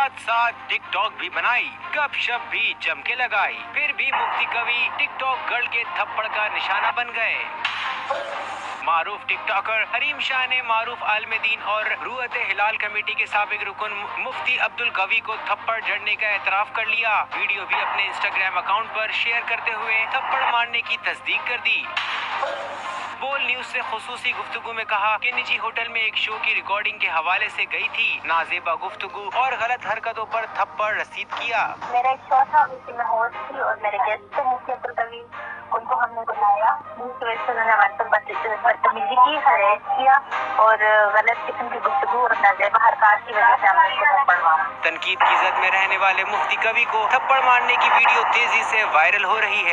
साथ साथ टिकटॉक भी बनाई, गपशप भी जम के लगाई। फिर भी मुफ्ती कवि टिकटॉक गर्ल के थप्पड़ का निशाना बन गए। मारूफ टिकटॉकर हरीम शाह ने मारूफ आलिम दीन और रूअत हिलाल कमेटी के साबिक रुकन मुफ्ती अब्दुल कवी को थप्पड़ जड़ने का एतराफ कर लिया। वीडियो भी अपने इंस्टाग्राम अकाउंट पर शेयर करते हुए थप्पड़ मारने की तस्दीक कर दी। बोल न्यूज से खुसूसी गुफ्तगू में कहा कि निजी होटल में एक शो की रिकॉर्डिंग के हवाले से गई थी, नाजेबा गुफ्तगू और गलत हरकतों पर थप्पड़ रसीद किया। मेरा एक शो था जिसमें मैं होस्ट थी और मेरे गेस्ट थे मुफ्ती अब्दुल कवी। उनको हमने बुलाया, जिसकी वजह से उन्होंने बदतमीजी की, हरेस किया और गलत किस्म की गुफ्तगू और नाजेबा हरकत की वजह से हमने उनको थप्पड़ मारा। तनकीद की जद में रहने वाले मुफ्ती कवी को थप्पड़ मारने की वीडियो तेजी से वायरल हो रही है।